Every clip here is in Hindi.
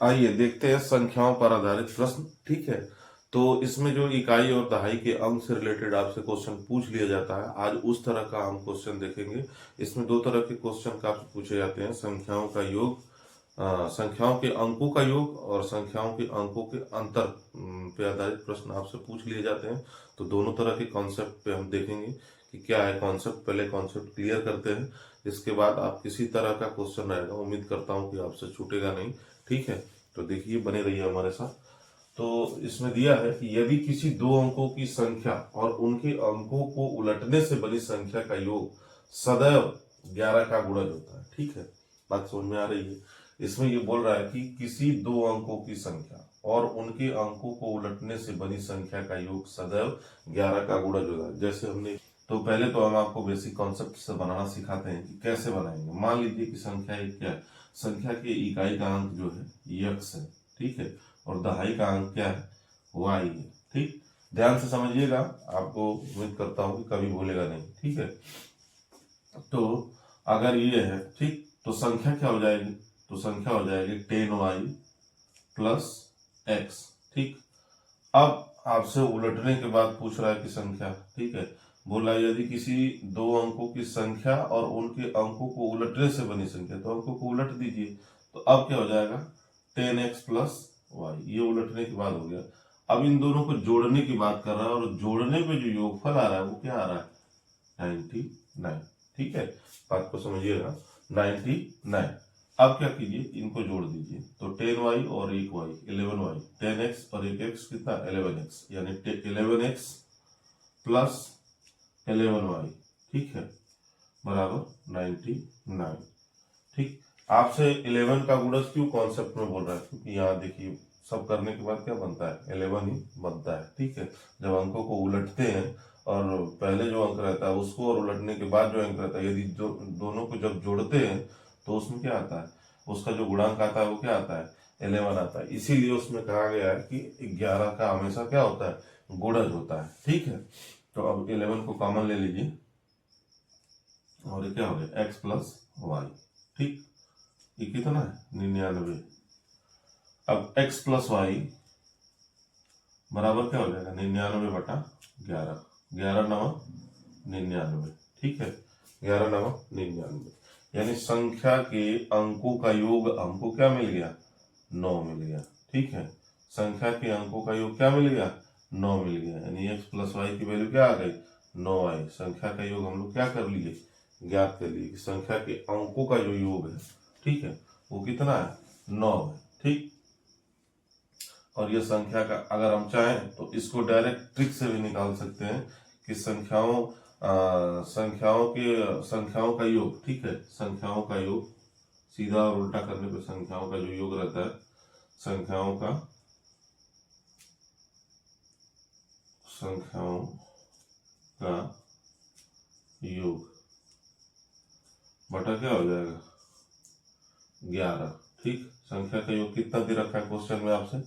आइए देखते हैं संख्याओं पर आधारित प्रश्न। ठीक है, तो इसमें जो इकाई और दहाई के अंक से रिलेटेड आपसे क्वेश्चन पूछ लिया जाता है, आज उस तरह का हम क्वेश्चन देखेंगे। इसमें दो तरह के क्वेश्चन काफी पूछे जाते हैं, संख्याओं का योग, संख्याओं के अंकों का योग और संख्याओं के अंकों के अंतर पे आधारित प्रश्न आपसे पूछ लिए जाते हैं। तो दोनों तरह के कॉन्सेप्ट पे हम देखेंगे कि क्या है कॉन्सेप्ट। पहले कॉन्सेप्ट क्लियर करते हैं, इसके बाद आप किसी तरह का क्वेश्चन रहेगा, उम्मीद करता हूँ कि आपसे छूटेगा नहीं। ठीक है, तो देखिए बने रहिए हमारे साथ। तो इसमें दिया है कि यदि किसी दो अंकों की संख्या और उनके अंकों को उलटने से बनी संख्या का योग सदैव 11 का गुणज होता है। ठीक है, बात समझ में आ रही है। इसमें ये बोल रहा है कि किसी दो अंकों की संख्या और उनके अंकों को उलटने से बनी संख्या का योग सदैव 11 का गुणज होता है। जैसे हमने, तो पहले तो हम आपको बेसिक कॉन्सेप्ट से बनाना सिखाते हैं कि कैसे बनाएंगे। मान लीजिए कि संख्या एक क्या है, संख्या के इकाई का अंक जो है यक्स है। ठीक है, और दहाई का अंक क्या है, वाई है। ठीक, ध्यान से समझिएगा, आपको उम्मीद करता हूं कि कभी भूलेगा नहीं। ठीक है, तो अगर ये है, ठीक, तो संख्या क्या हो जाएगी, तो संख्या हो जाएगी 10y प्लस एक्स। ठीक, अब आपसे उलटने के बाद पूछ रहा है कि संख्या, ठीक है, बोला यदि किसी दो अंकों की संख्या और उनके अंकों को उलटने से बनी संख्या, तो अंकों को उलट दीजिए। तो अब क्या हो जाएगा, 10x प्लस वाई, ये उलटने के बाद हो गया। अब इन दोनों को जोड़ने की बात कर रहा है, और जोड़ने पे जो योगफल आ रहा है वो क्या आ रहा है, 99। ठीक है, बात को समझिएगा, 99। अब क्या कीजिए, इनको जोड़ दीजिए, तो 10y और एक y 11y, 10x और एक x कितना 11x, यानी 11x प्लस 11y, ठीक है, बराबर 99। ठीक, आपसे 11 का गुणज क्यों कॉन्सेप्ट में बोल रहा है, क्योंकि यहाँ देखिए सब करने के बाद क्या बनता है, 11 ही बनता है। ठीक है, जब अंकों को उलटते हैं और पहले जो अंक रहता है उसको और उलटने के बाद जो अंक रहता है, यदि दोनों को जब जोड़ते हैं तो उसमें क्या आता है, उसका जो गुणांक आता है वो क्या आता है, 11 आता है। इसीलिए उसमें कहा गया है कि 11 का हमेशा क्या होता है, गुणज होता है। ठीक है, तो अब 11 को कॉमन ले लीजिए और ये क्या हो गया, x प्लस वाई। ठीक, ये कितना है 99। अब x प्लस वाई बराबर क्या हो जाएगा, 99/11, 11×9 = 99। ठीक है, 11×9 = 99, यानी संख्या के अंकों का योग हमको क्या मिल गया, 9 मिल गया। ठीक है, संख्या के अंकों का योग क्या मिल गया, 9 मिल गया, यानी x प्लस वाई की वैल्यू क्या आ गई, 9 आई। संख्या का योग हम लोग क्या कर लिए, ज्ञात कर लिए कि संख्या के अंकों का जो योग है, ठीक है, वो कितना है, 9 है। ठीक, और ये संख्या का अगर हम चाहें तो इसको डायरेक्ट ट्रिक से भी निकाल सकते हैं कि संख्याओं का योग, ठीक है, संख्याओं का योग सीधा और उल्टा करने पे संख्याओं का जो योग रहता है, संख्याओं का योग बटा क्या हो जाएगा, 11। ठीक, संख्या का योग कितना दे रखा है क्वेश्चन में आपसे,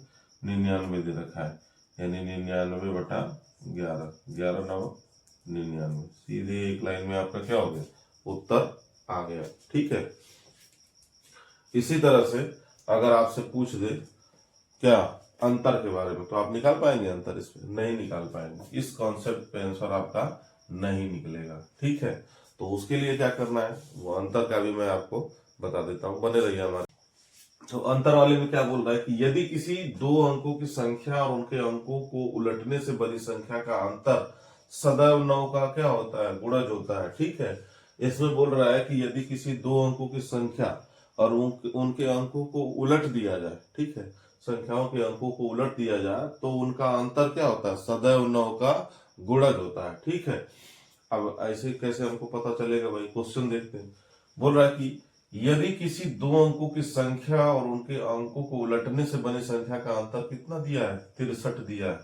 99 दे रखा है, यानी 99/11, 11×9 = 99। सीधे एक लाइन में आपका क्या हो गया, उत्तर आ गया। ठीक है, इसी तरह से अगर आपसे पूछ दे क्या अंतर के बारे में, तो आप निकाल पाएंगे अंतर, इसमें नहीं निकाल पाएंगे, इस कॉन्सेप्ट पे आंसर आपका नहीं निकलेगा। ठीक है, तो उसके लिए क्या करना है, वो अंतर का भी मैं आपको बता देता हूँ, बने रहिए हमारे। तो अंतर वाले में क्या बोल रहा है कि यदि किसी दो अंकों की संख्या और उनके अंकों को उलटने से बनी संख्या का अंतर सदैव 9 का क्या होता है, गुणज होता है। ठीक है, इसमें बोल रहा है कि यदि किसी दो अंकों की संख्या और उनके अंकों को उलट दिया जाए, ठीक है, संख्याओं के अंकों को उलट दिया जाए तो उनका अंतर क्या होता है, सदैव 9 का गुणज होता है। ठीक है, अब ऐसे कैसे हमको पता चलेगा भाई, क्वेश्चन देखते हैं। बोल रहा है कि यदि किसी दो अंकों की संख्या और उनके अंकों को उलटने से बनी संख्या का अंतर कितना दिया है, 63 दिया है।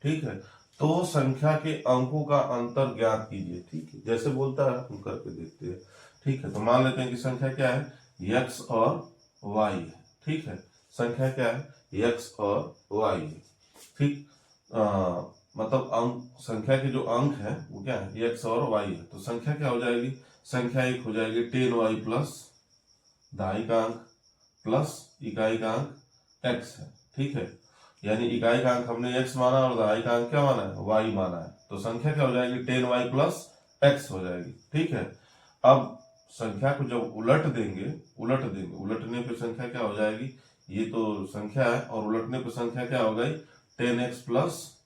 ठीक है, तो संख्या के अंकों का अंतर ज्ञात कीजिए। ठीक है, जैसे बोलता है हम करके देखते हैं। ठीक है, तो मान लेते हैं कि संख्या क्या है, x और y है। ठीक है, संख्या क्या है, x और y है। ठीक, मतलब अंक, संख्या के जो अंक है वो क्या है, x और y है। तो संख्या क्या हो जाएगी, संख्या एक हो जाएगी 10y प्लस दहाई का अंक प्लस इकाई का अंक x है, ठीक है। यानी इकाई का अंक हमने x माना और दहाई का अंक क्या माना है, y माना है। तो संख्या क्या हो जाएगी, 10y प्लस x हो जाएगी, ठीक है। अब संख्या को जब उलट देंगे, उलटने पे संख्या क्या हो जाएगी, ये तो संख्या है और उलटने पे संख्या क्या हो गई, 10x प्लस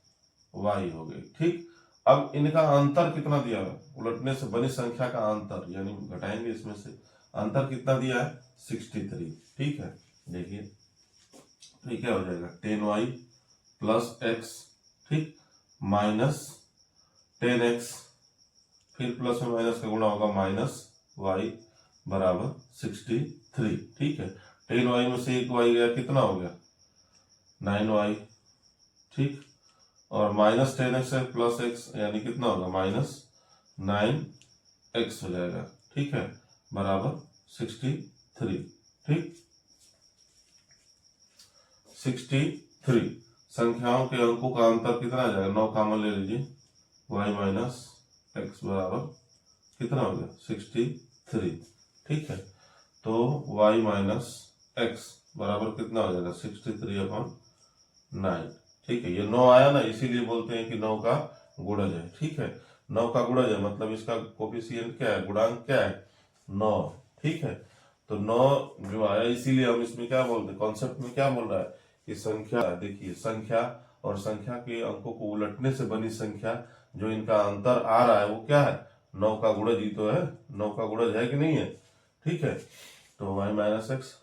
y हो गई, ठीक। अब इनका अंतर कितना दिया है, उलटने से बनी संख्या का अंतर, यानी घटाएंगे इसमें से, अंतर कितना दिया है, 63, ठीक है। देखिए तो क्या हो जाएगा, 10y प्लस x, ठीक, माइनस 10x, फिर प्लस में माइनस का गुणा होगा, माइनस y बराबर 63, ठीक है। 10y में से एक y गया, कितना हो गया, 9y, ठीक, और माइनस 10x है प्लस x, यानी कितना होगा, माइनस 9x हो जाएगा, ठीक है, बराबर 63, ठीक। 63 संख्याओं के अंकों का अंतर कितना आ जाएगा, 9 कॉमन ले लीजिए, y माइनस x बराबर कितना हो गया, 63, ठीक है। तो y माइनस x बराबर कितना हो जाएगा, 63/9, ठीक है। ये 9 आया ना, इसीलिए बोलते हैं कि 9 का गुणज है, ठीक है। 9 का गुणज है मतलब इसका कोफिशिएंट क्या है, गुणांक क्या है, 9, ठीक है। तो 9 जो आया, इसीलिए हम इसमें क्या बोलते हैं, कॉन्सेप्ट में क्या बोल रहा है कि संख्या, देखिए संख्या और संख्या के अंकों को उलटने से बनी संख्या, जो इनका अंतर आ रहा है वो क्या है, 9 का गुणज ही तो है, 9 का गुणज है कि नहीं है, ठीक है। तो y माइनस एक्स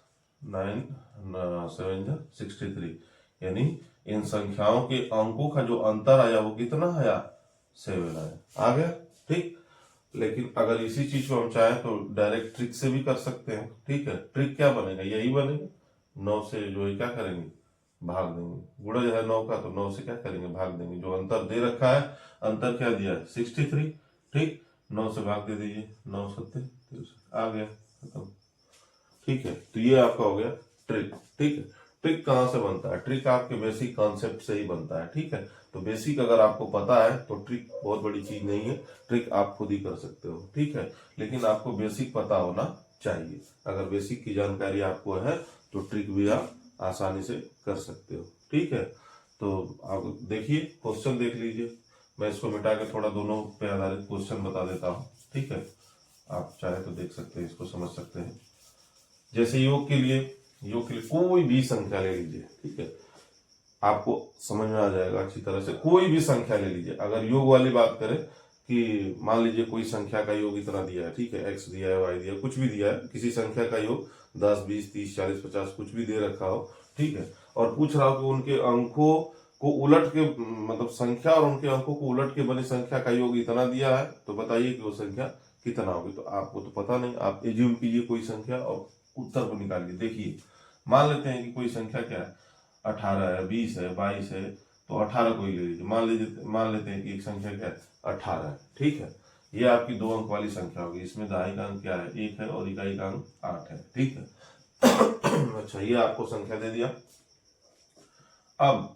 9 7 63, यानी इन संख्याओं के अंकों का जो अंतर आया वो कितना आया, 7 आया, आ गया, ठीक। लेकिन अगर इसी चीज को हम चाहें तो डायरेक्ट ट्रिक से भी कर सकते हैं, ठीक है। ट्रिक क्या बनेगा, यही बनेगा, 9 से जो है क्या करेंगे, भाग देंगे, गुणज है 9 का तो 9 से क्या करेंगे, भाग देंगे। जो अंतर दे रखा है, अंतर क्या दिया है, 63, ठीक, 9 से भाग दे दीजिए, 9 सत्ते आ गया, खत्म, ठीक है। तो ये आपका हो गया ट्रिक, ठीक है। ट्रिक कहाँ से बनता है, ट्रिक आपके बेसिक कॉन्सेप्ट से ही बनता है, ठीक है। तो बेसिक अगर आपको पता है तो ट्रिक बहुत बड़ी चीज नहीं है, ट्रिक आप खुद ही कर सकते हो, ठीक है। लेकिन आपको बेसिक पता होना चाहिए, अगर बेसिक की जानकारी आपको है तो ट्रिक भी आप आसानी से कर सकते हो, ठीक है। तो आप देखिए, क्वेश्चन देख लीजिए, मैं इसको मिटा के थोड़ा दोनों पे आधारित क्वेश्चन बता देता हूँ, ठीक है। आप चाहे तो देख सकते हैं, इसको समझ सकते हैं। जैसे योग के लिए कोई भी संख्या ले लीजिए, ठीक है, आपको समझ में आ जाएगा अच्छी तरह से। कोई भी संख्या ले लीजिए, अगर योग वाली बात करें कि मान लीजिए कोई संख्या का योग इतना दिया है, ठीक है, x दिया है, y दिया है, कुछ भी दिया है, किसी संख्या का योग 10 20 30 40 50 कुछ भी दे रखा हो, ठीक है, और पूछ रहा हो कि उनके अंकों को उलट के, मतलब संख्या और उनके अंकों को उलट के बनी संख्या का योग इतना दिया है, तो बताइए कि वो संख्या कितना होगी। तो आपको तो पता नहीं, आप एज्यूम कीजिए कोई संख्या और उत्तर को निकालिए। देखिए मान लेते हैं कि कोई संख्या क्या है, 18 है, 20 है, 22 है, तो 18 को ही ले लीजिए। मान लेते हैं कि एक संख्या क्या है, 18 है, ठीक है। ये आपकी 2 अंक वाली संख्या होगी, इसमें दहाई का अंक क्या है, 1 है, और इकाई का अंक 8 है, ठीक है। अच्छा, ये आपको संख्या दे दिया। अब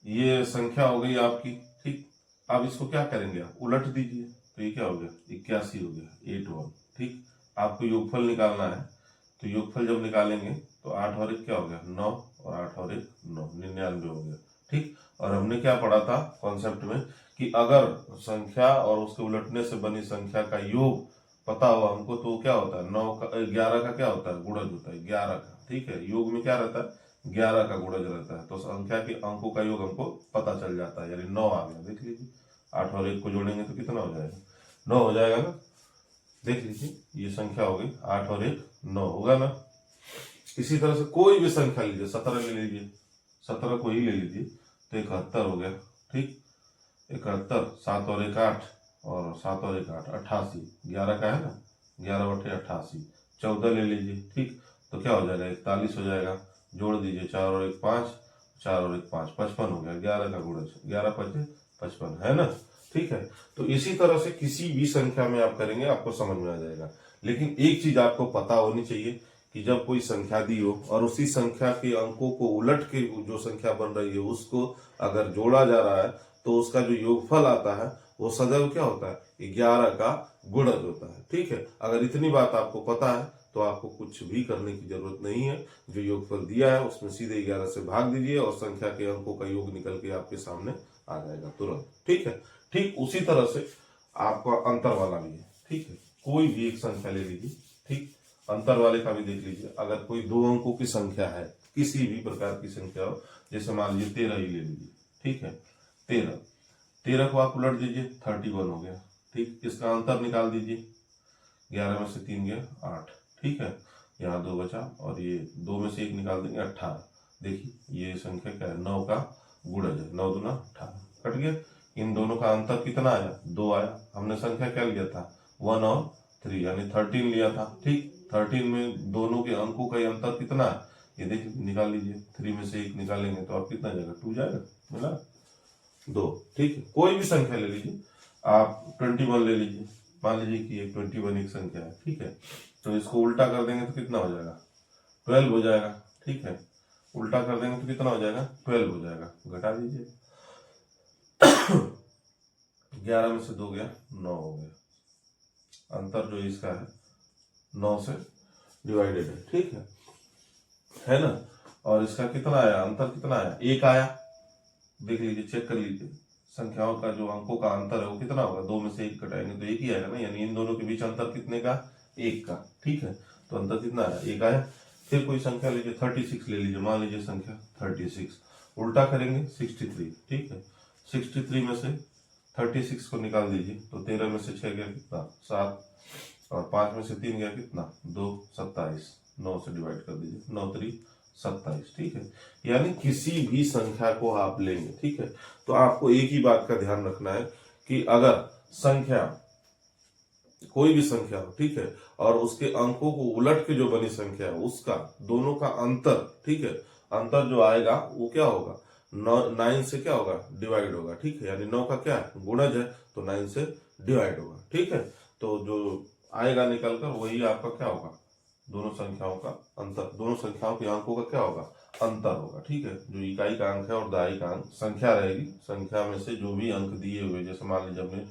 ये संख्या हो गई आपकी, ठीक। अब इसको क्या करेंगे, आप उलट दीजिए, तो ये क्या हो गया, 81 हो गया, 81, ठीक। आपको योगफल निकालना है, तो योगफल जब निकालेंगे तो 8 और 1 क्या हो गया, 9, और 8 और 1 9, 99 हो गया, ठीक। और हमने क्या पढ़ा था कॉन्सेप्ट में कि अगर संख्या और उसके उलटने से बनी संख्या का योग पता हो हमको, तो क्या होता है, 9 का 11 का क्या होता है, गुणज होता है 11 का, ठीक है। योग में क्या रहता है, 11 का गुणज रहता है, तो संख्या के अंकों का योग हमको पता चल जाता है, यानी 9 आ गया। देख लीजिए, 8 और 1 को जोड़ेंगे तो कितना हो जाएगा, 9 हो जाएगा ना। देख लीजिए, ये संख्या हो गई, 8 और 1 9 होगा ना। इसी तरह से कोई भी संख्या लीजिए, 17 ले लीजिए, 17 को ही ले लीजिए, तो 71 हो गया, ठीक। 71, 7 और 1 8, और 7 और 1 8 88, 11 का है ना, 11 बटे 88, 14 ले लीजिए, ठीक। तो क्या हो जाएगा, 41 हो जाएगा, जोड़ दीजिए, 4 और 1 5, 4 और 1 5, 55 हो गया, 11 का गुणज, 11 5 55 है ना, ठीक है। तो इसी तरह से किसी भी संख्या में आप करेंगे, आपको समझ में आ जाएगा। लेकिन एक चीज आपको पता होनी चाहिए कि जब कोई संख्या दी हो और उसी संख्या के अंकों को उलट के जो संख्या बन रही है उसको अगर जोड़ा जा रहा है, तो उसका जो योगफल आता है वो सदैव क्या होता है, 11 का गुणज होता है, ठीक है। अगर इतनी बात आपको पता है तो तो आपको कुछ भी करने की जरूरत नहीं है। जो योगफल दिया है उसमें सीधे 11 से भाग दीजिए और संख्या के अंकों का योग निकल के आपके सामने आ जाएगा तुरंत। ठीक है, ठीक उसी तरह से आपका अंतर वाला भी है। ठीक है, कोई भी एक संख्या ले लीजिए, ठीक, अंतर वाले का भी देख लीजिए। अगर कोई 2 अंकों की संख्या है, किसी भी प्रकार की संख्या हो, जैसे मान लीजिए 13 ही ले लीजिए। ठीक है, 13 को आप उलट दीजिए, 31 हो गया। ठीक, इसका अंतर निकाल दीजिए, 11 में से 3 गया 8। ठीक है, यहाँ 2 बचा और ये 2 में से 1 निकाल देंगे 18। देखिए ये संख्या क्या है, 9 का गुणज है, 9 दूना 18, कट गया। इन दोनों का अंतर कितना आया, 2 आया। हमने संख्या क्या लिया था, 1 और 3 यानी 13 लिया था। ठीक, 13 में दोनों के अंकों का अंतर कितना है, ये देखिए निकाल लीजिए। 3 में से 1 निकालेंगे तो आप कितना जाएगा, 2 जाएगा, मिला 2। ठीक है, कोई भी संख्या ले लीजिए, आप 21 ले लीजिए। मान लीजिए कि ये 21 एक संख्या है। ठीक है, तो इसको उल्टा कर देंगे तो कितना हो जाएगा, 12 हो जाएगा। ठीक है, उल्टा कर देंगे तो कितना हो जाएगा, 12 हो जाएगा। घटा दीजिए, 11 में से 2 गया 9 हो गया। अंतर जो इसका है 9 से डिवाइडेड है। ठीक है ना। और इसका कितना आया, अंतर कितना आया, 1 आया। देख लीजिए, चेक कर लीजिए, संख्याओं का जो अंकों का अंतर है वो कितना होगा, 2 में से 1 घटाएंगे तो 1 ही आएगा ना, यानी इन दोनों के बीच अंतर कितने का, 1 का। ठीक है, तो अंतर कितना आया, 1 आया। फिर कोई संख्या लीजिए, 36 ले लीजिए, मान लीजिए संख्या 36, उल्टा करेंगे 63। ठीक है, 63 में से 36 को निकाल दीजिए तो 13 में से 6 गया कितना, 7, और 5 में से 3 गया कितना, 2, 27। 9 से डिवाइड कर दीजिए, 9 3 27। ठीक है, यानी किसी भी संख्या को आप लेंगे, ठीक है, तो आपको एक ही बात का ध्यान रखना है कि अगर संख्या कोई भी संख्या हो, ठीक है, और उसके अंकों को उलट के जो बनी संख्या है उसका दोनों का अंतर, ठीक है, अंतर जो आएगा वो क्या होगा, 9 से क्या होगा, डिवाइड होगा। ठीक है, यानी 9 का क्या है, गुणज है, तो 9 से डिवाइड होगा। ठीक है, तो जो आएगा निकल कर वही आपका क्या होगा, दोनों संख्याओं का अंतर, दोनों संख्याओं के अंकों का क्या होगा, अंतर होगा। ठीक है, जो इकाई का अंक है और दहाई का अंक, संख्या रहेगी, संख्या में से जो भी अंक दिए हुए, जैसे मान लीजिए हमने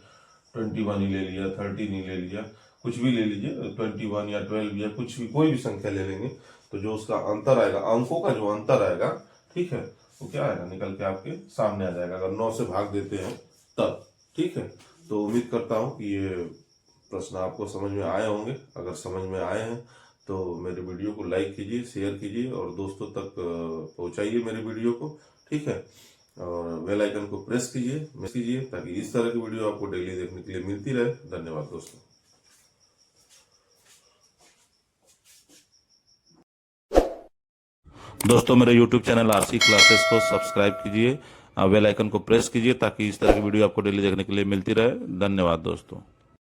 21 ही ले लिया, 13 ही ले लिया, कुछ भी ले लीजिए, 21 या 12 या कुछ भी, कोई भी संख्या ले लेंगे, तो जो उसका अंतर आएगा, अंकों का जो अंतर आएगा, ठीक है, वो क्या आएगा, निकल के आपके सामने आ जाएगा, अगर 9 से भाग देते हैं तब। ठीक है, तो उम्मीद करता हूँ कि ये प्रश्न आपको समझ में आए होंगे। अगर समझ में आए हैं तो मेरे वीडियो को लाइक कीजिए, शेयर कीजिए और दोस्तों तक पहुंचाइए मेरे वीडियो को। ठीक है, और बेल आइकन को प्रेस कीजिए ताकि इस तरह की वीडियो आपको डेली देखने के लिए मिलती रहे। धन्यवाद दोस्तों। दोस्तों मेरे YouTube चैनल आरसी क्लासेस को सब्सक्राइब कीजिए, बेल आइकन को प्रेस कीजिए ताकि इस तरह की वीडियो आपको डेली देखने के लिए मिलती रहे। धन्यवाद दोस्तों।